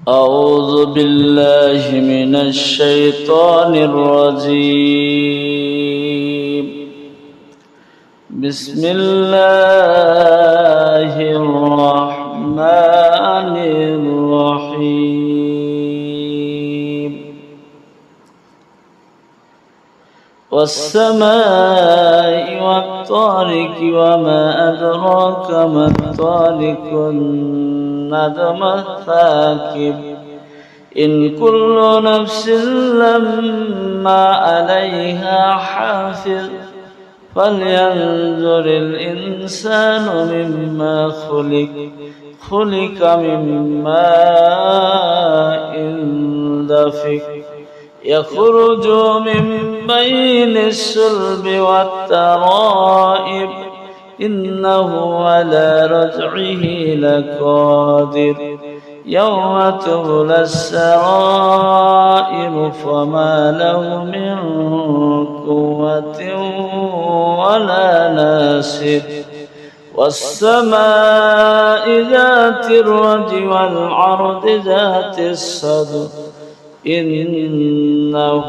أعوذ بالله من الشيطان الرجيم. بسم الله الرحمن الرحيم. والسماء والطارق وما أدراك ما الطارق النجم الثاقب إن كل نفس لما عليها حافظ فلينظر الإنسان مما خلق من ماء دافق يخرج من بين الصلب والترائب إنه على رجعه لقادر يوم تبلى السرائر فما له من قوة ولا ناصر والسماء ذات الرج والعرض ذات الصدر إنه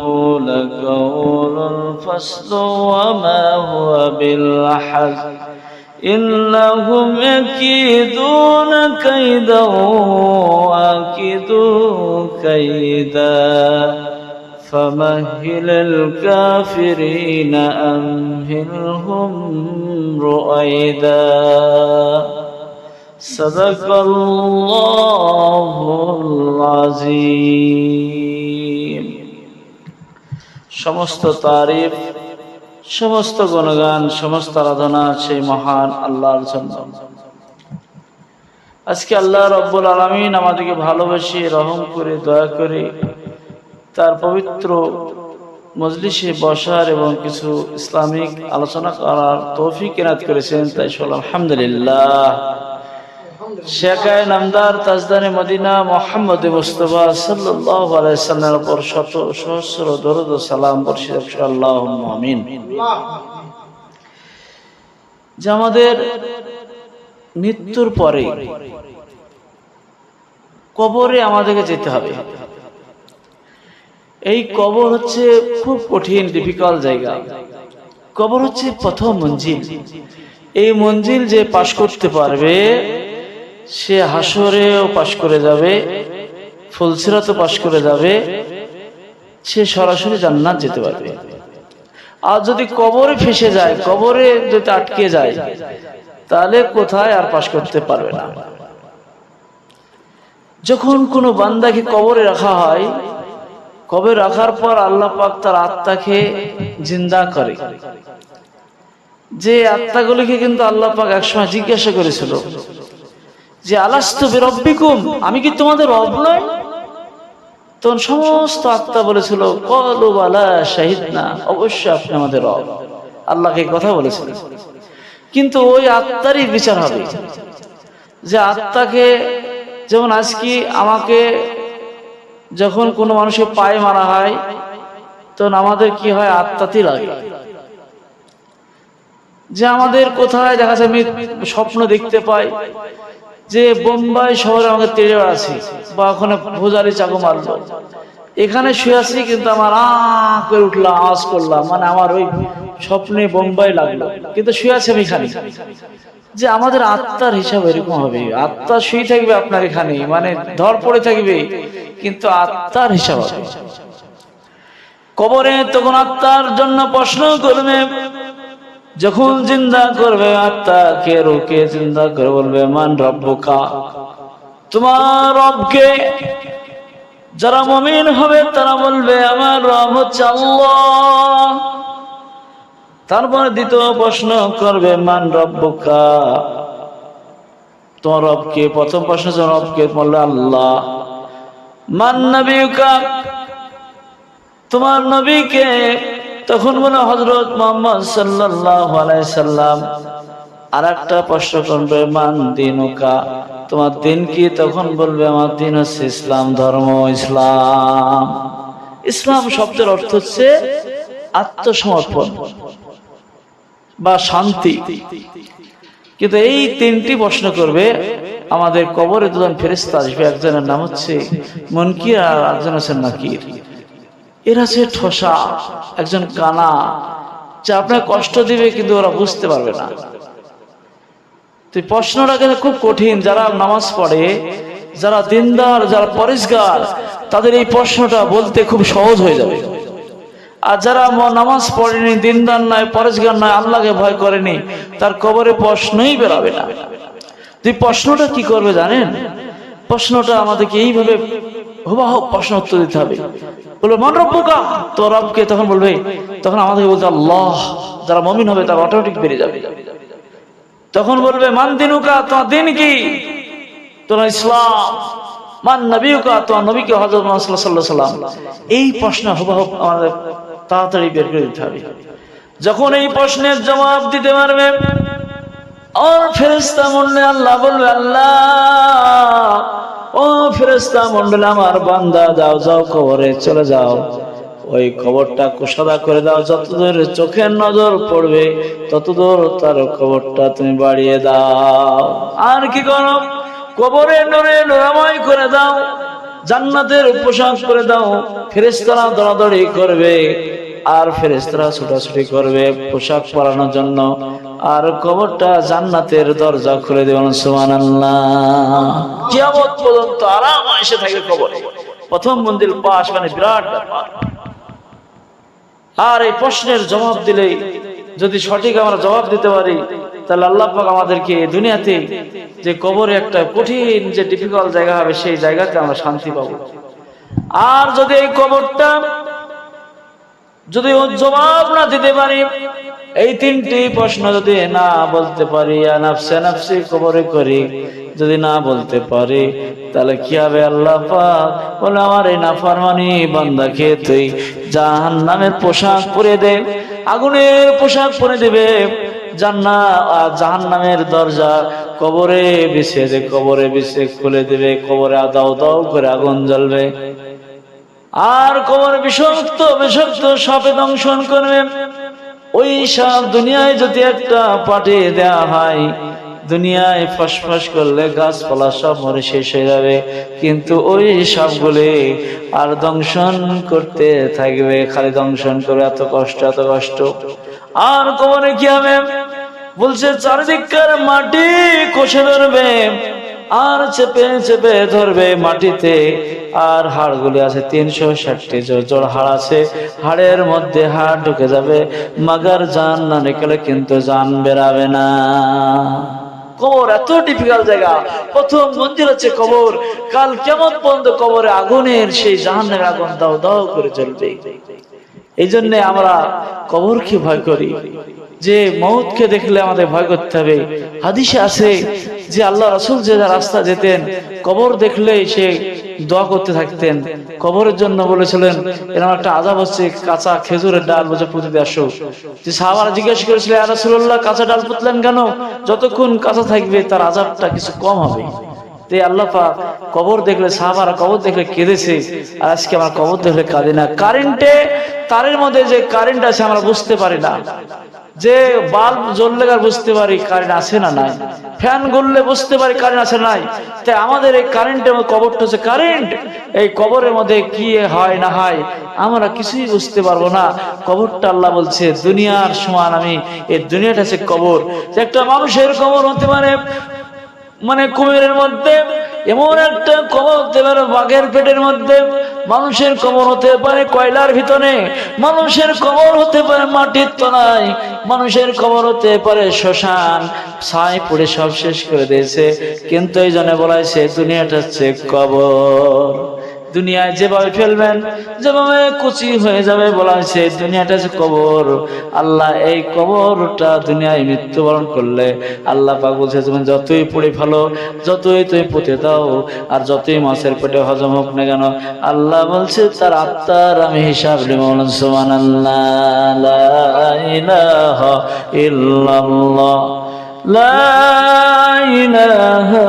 لقول فصل وما هو بالحزن إنهم يكيدون كيدا وأكيد كيدا فمهل الكافرين أمهلهم رويدا صدق الله العظيم. সমস্ত তারিফ, সমস্ত গুণগান, সমস্ত আরাধনা সেই মহান আল্লাহর জন্য। আজকে আল্লাহ রব্বুল আলামিন আমাদেরকে ভালোবেসে রহম করে দয়া করে তার পবিত্র মজলিসে বসার এবং কিছু ইসলামিক আলোচনা করার তৌফিক এনায়েত করেছেন, তাই আলহামদুলিল্লাহ। শেখায় নামদার তাজদানে মদিনা মুহাম্মদ মুস্তাফা সাল্লাল্লাহু আলাইহি ওয়াসাল্লামের উপর শত সহস্র দরুদ ও সালাম বর্ষিত হোক, আল্লাহুম্মা আমিন। যে আমাদের মৃত্যুর পরে কবরে আমাদেরকে যেতে হবে। এই কবর হচ্ছে খুব কঠিন, ডিফিকাল্ট জায়গা। কবর হচ্ছে প্রথম মঞ্জিল। এই মঞ্জিল যে পাশ করতে পারবে সে হাসরেও পাশ করে যাবে, ফুলসিরাতও পাশ করে যাবে, সে সরাসরি জান্নাত যেতে পারবে। আর যদি কবরে ফেসে যায়, কবরে যদি আটকে যায়, তাহলে কোথায় আর পাশ করতে পারবে না। যখন কোনো বান্দাকে কবরে রাখা হয়, কবরে রাখার পর আল্লাহ পাক তার আত্মাকে জিন্দা করে। যে আত্মাগুলিকে কিন্তু আল্লাহ পাক একসময় জিজ্ঞাসা করেছিল যে আলাস্তু বিরব্বিকুম, আমি কি তোমাদের রব নই? তখন সমস্ত আত্মা বলেছিল ক্বালু বালা শাহিদনা, অবশ্যই আপনি আমাদের রব। আল্লাহকে কথা বলেছিল। কিন্তু ওই আত্মারই বিচার হবে। যে আত্মাকে, যেমন আজকে আমাকে যখন কোনো মানুষের পায়ে মারা হয়, তখন আমাদের কি হয়? আত্মাতেই লাগে। যে আমাদের কোথায় দেখা যায়, আমি স্বপ্ন দেখতে পাই যে বোম্বাই শহরে আমাকে তেড়ে বেড়াচ্ছি, বা ওখানে ভোজারি চাকু মারলো, এখানে শুয়ে আছি, কিন্তু আমার করে উঠলাম, আওয়াজ করলাম, মানে আমার ওই স্বপ্নে বোম্বাই লাগলো, কিন্তু শুয়ে আছি আমি এখানে। যে আমাদের আত্মার হিসাব এরকম হবে। আত্মা শুয়ে থাকবে আপনার এখানে, মানে ধর পড়ে থাকবে, কিন্তু আত্মার হিসাব হবে কবরে। তখন আত্মার জন্য প্রশ্ন করবে। যখন জিন্দা করবে আত্মাকে, রুকে জিন্দা করে বলবে মান রব্বুকা, তোমার রবকে? যারা মুমিন হবে তারা বলবে আমার রব হচ্ছে আল্লাহ। তারপরে দ্বিতীয় প্রশ্ন করবে মান রব্বুকা, তোমার রবকে? প্রথম প্রশ্ন রবকে, বলবে আল্লাহ। মান নবিয়ুকা, তোমার নবীকে? তখন বলে হযরত মুহাম্মদ সাল্লাল্লাহু আলাইহি সাল্লাম। আরেকটা প্রশ্ন করবে মান দীনুকা, তোমার দিন কি? তখন বলবে আমার দিন হচ্ছে ইসলাম ধর্ম। ইসলাম, ইসলাম শব্দের অর্থ হচ্ছে আত্মসমর্পণ বা শান্তি। কিন্তু এই তিনটি প্রশ্ন করবে আমাদের কবরে দুজন ফেরেশতা আসবে, একজনের নাম হচ্ছে মুনকির আর একজন হচ্ছে নাকির। এরা হচ্ছে ঠোসা, একজন কানা, যে আপনার কষ্ট দিবে কিন্তু ওরা বুঝতে পারবে না। তো প্রশ্নটা কিন্তু খুব কঠিন। যারা নামাজ পড়ে, যারা দিনদার, যারা পরেশগার, তাদের এই প্রশ্নটা বলতে খুব সহজ হয়ে যাবে। আর যারা নামাজ পড়েনি, দিনদার নয়, পরেশগার নয়, আল্লাহকে ভয় করেনি, তার কবরে প্রশ্নই বেরোবে না। তুই প্রশ্নটা কি করবে জানেন? প্রশ্নটা আমাদেরকে এইভাবে হুবহু প্রশ্ন উত্তর দিতে হবে। বলবে মান রব্বুকা, তো রবকে তখন বলবে, তখন আমাদেরকে বলতে আল্লাহ। যারা মুমিন হবে তারা অটোমেটিক বেরিয়ে যাবে। তখন বলবে মান দিনুকা, তোমার দিন কি? তোমার ইসলাম। মান নবীকা, তোমার নবীকে হযরত মুহাম্মদ সাল্লাল্লাহু আলাইহি ওয়াসাল্লাম। এই প্রশ্ন হুবহু আমাদের তাড়াতাড়ি বের করে দিতে হবে। যখন এই প্রশ্নের জবাব দিতে পারবে, আর ফেরেশতা মণ্ডলী আল্লাহ বলবে, আল্লাহ ও ফেরেশতা মণ্ডলী, আমার বান্দা যাও যাও কবরে চলে যাও, ওই কবরটা কুশাদা করে দাও, যতদূর চোখের নজর পড়বে ততদূর তার কবরটা তুমি বাড়িয়ে দাও। আর কি করো? কবরে নূরে নূরাময় করে দাও, জান্নাতের পোশাক করে দাও। ফেরেশতারা দৌড়াদৌড়ি করবে, আর ফেরেশতারা ছুটাছুটি করবে পোশাক পরানোর জন্য, আর কবরটা জান্নাতের দরজা খুলে দেবেন। সুবহানাল্লাহ। কিয়ামত পর্যন্ত আরাম এসে থাকে কবরে। প্রথম মঞ্জিল পাশ মানে বিরাট ব্যাপার। আর এই প্রশ্নের জবাব দিলেই, যদি সঠিক আমরা জবাব দিতে পারি, তাহলে আল্লাহ পাক আমাদেরকে দুনিয়াতে যে কবরে একটা কঠিন যে ডিফিকাল্ট জায়গা হবে, সেই জায়গাতে আমরা শান্তি পাবো। আর যদি এই কবরটা যদি জবাব না দিতে পারি, এই তিনটি প্রশ্ন যদি না বলতে পারি, নাফসে নাফসি কবরে করি, যদি না বলতে পারি, তাহলে কি হবে? আল্লাহ পাক বলে, আমার এই নাফরমানি বান্দাকে তুই জাহান্নামের পোশাক পরে দে, আগুনের পোশাক পরে দেবে, জাহান্নামের দরজা কবরে বিছিয়ে দে, কবরে বিছিয়ে খুলে দেবে, কবরে দাও দাও করে আগুন জ্বলবে, আর কবরে বিষাক্ত বিষাক্ত সাপে দংশন করবে। ওই সাপ দুনিয়ায় যদি একটা পাঠিয়ে দেওয়া হয়, দুনিয়ায় ফসফস করলে গাছপালা সব মরে শেষ হয়ে যাবে, কিন্তু ওই সাপগুলি আর দংশন করতে থাকবে, খালি দংশন করে, এত কষ্ট এত কষ্ট। আর কবরে কি হবে? বলছে চারিদিককার মাটি কষে ধরবে, আর চেপে চেপে ধরবে মাটিতে। আর হাড়গুলি আছে 360টি জোড় হাড় আছে, হাড়ের মধ্যে হাড় ঢুকে যাবে, মাগার জান না নিকলে কিন্তু জান বেরাবে না। কবর এত ডিফিকাল্ট জায়গা। প্রথম মঞ্জিল হচ্ছে কবর। কাল কিয়ামত পর্যন্ত কবরে আগুনের সেই জাহান্নামের আগুন দাও দাও করে জ্বলবে। এই জন্য আমরা কবরকে ভয় করি, যে মউতকে দেখলে আমাদের ভয় করতে হবে। হাদিসে আছে যে আল্লাহ রাসূল যে রাস্তা যেতেন, কবর দেখলেই সে দোয়া করতে থাকতেন। কবরের জন্য বলেছিলেন, এরকম একটা আযাব হচ্ছে, কাঁচা খেজুরের ডাল বুঝে পুঁতে দিয়ে আসো। যে সাহাবারা জিজ্ঞেস করেছিলেন, ইয়া রাসূলুল্লাহ, কাঁচা ডাল পুঁতলেন কেন? যতক্ষণ কাঁচা থাকবে তার আযাবটা কিছু কম হবে। তাই আল্লাহ পাক কবর দেখলে, সাহাবারা কবর দেখলে কেঁদেছে, আর আজকে আমরা কবর দেখলে কাঁদি না। কারেন্টে তারের মধ্যে যে কারেন্ট আছে আমরা বুঝতে পারি না, যে বাল্ব জ্বললে আর বুঝতে পারি কারেন্ট আছে না নাই, ফ্যান ঘুরলে বুঝতে পারি কারেন্ট আছে নাই। তাই আমাদের এই কারেন্টের মধ্যে কবরটা হচ্ছে কারেন্ট। এই কবরের মধ্যে কি হয় না হয় আমরা কিছুই বুঝতে পারবো না। কবরটা আল্লাহ বলছে দুনিয়ার সমান আমি, এই দুনিয়াটা হচ্ছে কবর। একটা মানুষের কবর হতে পারে মানে কুমিরের মধ্যে, এমন একটা কবর হতে পারে বাঘের পেটের মধ্যে, মানুষের কবর হতে পারে কয়লার ভিতরে, মানুষের কবর হতে পারে মাটির তলায়, মানুষের কবর হতে পারে শ্মশান, ছাই পড়ে সব শেষ করে দিয়েছে। কিন্তু এই জন্য বলা হয়েছে দুনিয়াটা হচ্ছে কবর। দুনিয়ায় যেভাবে ফেলবেন, যেভাবে কুচি হয়ে যাবে, বলা হয়েছে দুনিয়াটা হচ্ছে কবর। আল্লাহ এই কবরটা দুনিয়ায় মৃত্যুবরণ করলে আল্লাহ পাক বলছে, তুমি যতই পুড়ে ফেলো, যতই তুমি পুঁতে দাও, আর যতই মাছের পেটে হজম হোক না কেন, আল্লাহ বলছে তার আত্মার আমি হিসাব নেব। সুবহানাল্লাহ, লা ইলাহা ইল্লাল্লাহ, লা ইলাহা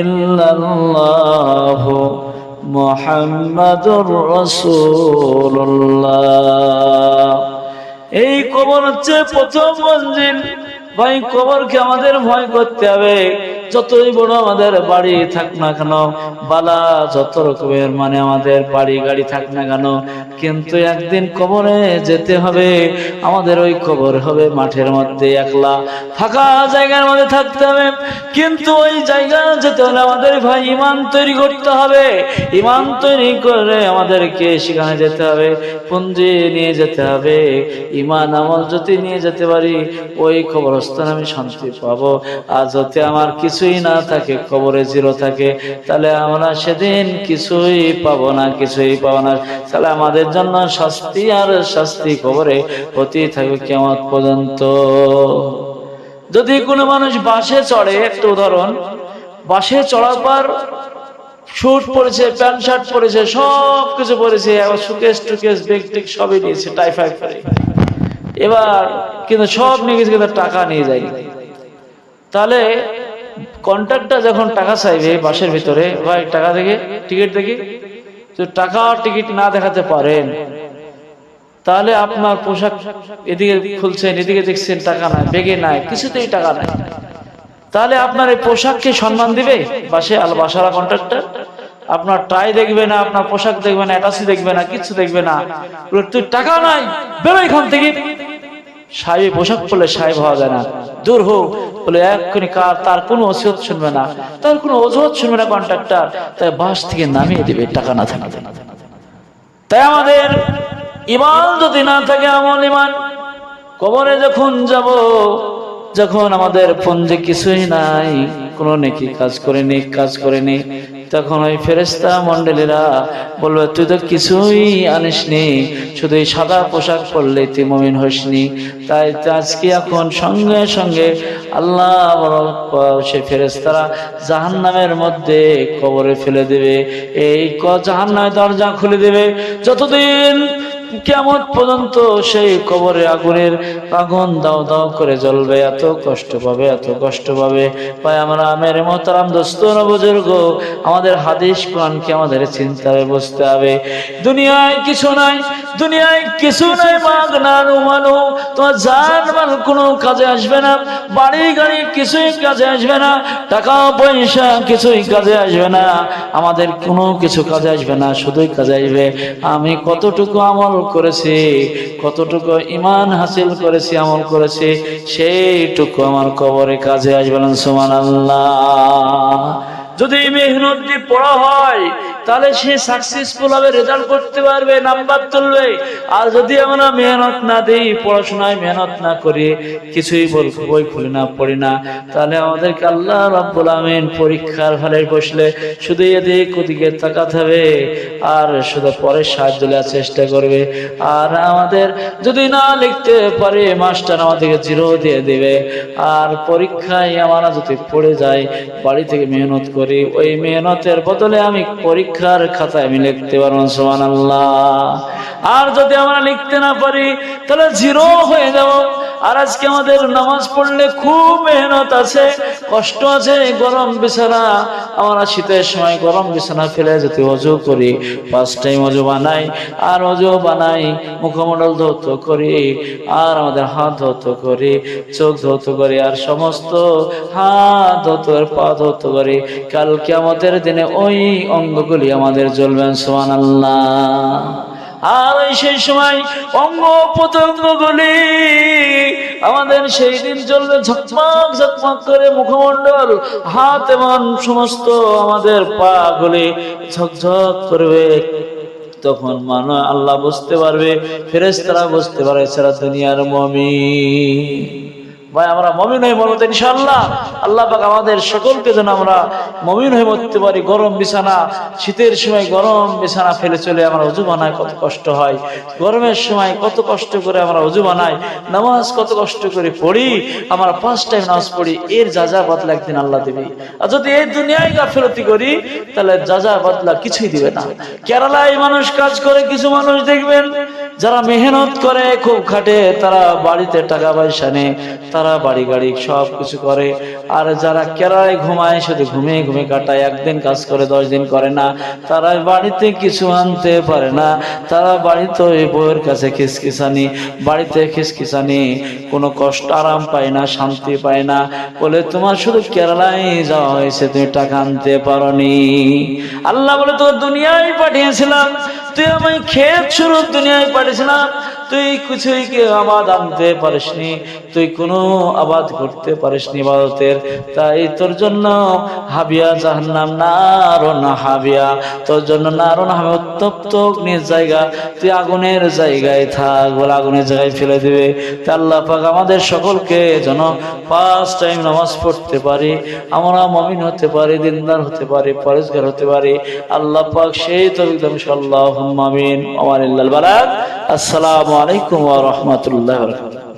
ইল্লাল্লাহ মুহাম্মাদুর রাসূলুল্লাহ। এই কবর হচ্ছে প্রথম মঞ্জিল। ভাই কবরকে আমাদের ভয় করতে হবে। যতই বড় আমাদের বাড়ি থাক না কেন, বালা যত রকমের মানে আমাদের বাড়ি গাড়ি থাক না কেন, কিন্তু একদিন কবরে যেতে হবে। আমাদের ওই কবর হবে মাঠের মধ্যে, একলা ফাঁকা জায়গার মধ্যে থাকতে হবে। কিন্তু ওই জায়গা যেতে হলে আমাদের ভাই ঈমান তৈরি করতে হবে। ঈমান তৈরি করে আমাদেরকে সেখানে যেতে হবে, পুঞ্জি নিয়ে যেতে হবে। ঈমান আমল যদি নিয়ে যেতে পারি, ওই কবরস্থানে আমি শান্তি পাবো। আর যদি আমার কিছুই না থাকে, কবরে জিরো থাকে, তাহলে আমরা সেদিন কিছুই পাবো না, কিছুই পাবো না। তাহলে আমাদের জন্য শাস্তি আর শাস্তি কবরে হতেই থাকবে কিয়ামত পর্যন্ত। যদি কোনো মানুষ বাসে চড়ে, একটা উদাহরণ, বাসে চড়ার পর শুট পরেছে, প্যান্ট শার্ট পরেছে, সব কিছু পরেছে, সুকেশ টুকেশ বেগ টেক সবই নিয়েছে, টাইফাইড করে, এবার কিন্তু সব নিয়ে গেছে, কিন্তু টাকা নিয়ে যায়। তাহলে কন্ট্রাক্টর যখন টাকা চাইবে বাসের ভিতরে, ভাই টাকা দেখে টিকিট দেখি, তো টাকা টিকিট না দেখাতে পারেন, তাহলে আপনার পোশাক এদিকে খুলছেন, এদিকে দেখছেন টাকা নাই, বেগে নাই, কিছুতেই টাকা নাই, তাহলে আপনার এই পোশাককে সম্মান দিবে বাসে বাসারা কন্ট্রাক্টর? আপনার টাই দেখবে না, আপনার পোশাক দেখবে না, অ্যাটাচি দেখবে না, কিছু দেখবে না, তুই টাকা নাই বেরো এখান থেকে। সাহেব পোশাক পরলে সাহেব হওয়া যায় না, দূর হোক বলে এক্ষুনি তার কোনো অসিয়ত শুনবে না, তার কোনো অজুহাত শুনবে না কন্ট্রাক্টর, তাই বাস থেকে নামিয়ে দিবে টাকা না থাকতে। তাই আমাদের ঈমান যদি না থাকে, আমল ঈমান, কবরে যখন যাব, যখন আমাদের পুঞ্জে কিছুই নাই, কোনো নেকি কাজ করেনি, তখন ওই ফেরেশতা মণ্ডলীরা বলবে, তুই তো কিছুই আনিসনি, শুধু এই সাদা পোশাক পরলে তুই মুমিন হসনি। তাই আজকে এখন সঙ্গে সঙ্গে আল্লাহ সে ফেরেশতারা জাহান্নামের মধ্যে কবরে ফেলে দেবে, এই জাহান্নামের দরজা খুলে দেবে। যতদিন কিয়ামত পর্যন্ত সেই কবরে আগুনের আগুন দাও দাও করে জ্বলবে, এত কষ্ট পাবে, এত কষ্ট পাবে। ভাই আমরা মেরে মোহতারাম দোস্ত বুজুর্গ, আমাদের হাদিস কোরআনকে আমাদের চিন্তায় বসতে হবে। দুনিয়ায় কিছু নাই, দুনিয়ায় কিছু নাই, মাগনা রুমানো, তোমার জান মাল কোনো কাজে আসবে না, বাড়ি গাড়ি কিছুই কাজে আসবে না, টাকা পয়সা কিছুই কাজে আসবে না, আমাদের কোনো কিছু কাজে আসবে না। শুধুই কাজে আসবে আমি কতটুকু আমল করেছি, কতটুকু ঈমান হাসিল করেছি, আমল করেছি, সেইটুকু আমার কবরে কাজে আসবে না। সুবহানাল্লাহ। যদি মেহনত দিয়ে পড়া হয়, তাহলে সে সাকসেসফুল হবে, রেজাল্ট করতে পারবে, নাম্বার তুলবে। আর যদি আমরা মেহনত না দিই, পড়াশোনায় মেহনত না করি, কিছুই বই খুলি না, পড়ি না, তাহলে আমাদেরকে আল্লাহ রাব্বুল আমিন পরীক্ষার হলে বসলে শুধু এদিক ওদিকে তাকাতে হবে, আর শুধু পরের সাহায্য নেওয়ার চেষ্টা করবে। আর আমাদের যদি না লিখতে পারি, মাস্টার আমাদেরকে জিরো দিয়ে দিবে। আর পরীক্ষায় আমরা যদি পড়ে যাই, বাড়ি থেকে মেহনত করি, ওই মেহনতের বদলে আমি পরীক্ষার খাতায় আমি লিখতে পারবো। সুবহানাল্লাহ। আর যদি আমরা লিখতে না পারি, তাহলে জিরো হয়ে যাব। আর আজকে আমাদের নামাজ পড়লে খুব মেহনত আছে, কষ্ট আছে, গরম বিছানা, আমরা শীতের সময় গরম বিছানা ফেলে যদি অজু করি, 5 টাইম অজু বানাই, আর অজু বানাই, মুখমণ্ডল ধৌত করি, আর আমাদের হাত ধৌত করি, চোখ ধৌত করি, আর সমস্ত হাত ধৌত, পা ধৌত করি, কাল কিয়ামতের দিনে ওই অঙ্গগুলি আমাদের জ্বলবেন। সুবহানাল্লাহ। আর সেই সময় অঙ্গ প্রত্যঙ্গগুলি আমাদের সেই দিন জ্বলবে ঝকমক ঝকমক করে, মুখমণ্ডল, হাত এবং সমস্ত আমাদের পা গুলি ঝকঝক করবে। তখন আল্লাহ বুঝতে পারবে, ফেরেশতারা বুঝতে পারবে, সারা দুনিয়ার মুমিন। ভাই আমরা মুমিন হয়ে মরতে ইনশাআল্লাহ। আল্লাহ পাক আমাদের সকলকে যেন আমরা মুমিন হয়ে মরতে পারি। গরম বিছানা, শীতের সময় গরম বিছানা ফেলে চলে আমরা ওযু বানাই, কত কষ্ট হয়। গরমের সময় কত কষ্ট করে আমরা ওযু বানাই, নামাজ কত কষ্ট করে পড়ি, আমরা 5 টাইম নামাজ পড়ি, এর যা বদলা একদিন আল্লাহ দিবে। আর যদি এই দুনিয়ায় গাফিলতি করি, তাহলে যা বদলা কিছুই দিবে না। কেরালায় মানুষ কাজ করে, কিছু মানুষ দেখবেন যারা মেহনত করে খুব খাটে, তারা বাড়িতে টাকা পয়সা নেই, তারা বাড়ি গাড়ি সব কিছু করে। আর যারা কেরায় ঘুমায়, শুধু ঘুমিয়ে ঘুমিয়ে কাটায়, একদিন কাজ করে 10 দিন করে না, তারা বাড়িতে কিছু আনতে পারে না। তারা বাড়িতে ওই বউয়ের কাছে খিসখিসানি, বাড়িতে খিসখিসানি, কোনো কষ্ট আরাম পায় না, শান্তি পায় না। বলে তোমার শুধু কেরালায় যাওয়া হয়েছে, তুমি টাকা আনতে পারোনি। আল্লাহ বলে তোর দুনিয়ায় পাঠিয়েছিলাম, তুই আমি খেত শুরু দুনিয়ায় পাঠিয়েছিলাম, তুই কিছুই কে আবাদ আনতে পারিসনি, তুই কোনো আবাদ করতে পারিসনি ইবাদতের। তাই তোর জন্য হাবিয়া জাহান্নাম, নারুন হাবিয়া, তোর জন্য নারুন হাবিয়া, উত্তপ্ত অগ্নির জায়গা, তুই আগুনের জায়গায় থাক। বলে আগুনের জায়গায় ফেলে দিবে। তা আল্লাহ পাক আমাদের সকলকে যেন 5 টাইম নামাজ পড়তে পারি, আমরা মুমিন হতে পারি, দিনদার হতে পারি, পরেজগার হতে পারি। আল্লাহ পাক সেই তৌফিক দান করুন। আল্লাহুম্মা আমিন। ওয়া লিল্লাল বালাগ। আসসালামু আলাইকুম ওয়া রাহমাতুল্লাহি ওয়া বারাকাতুহু।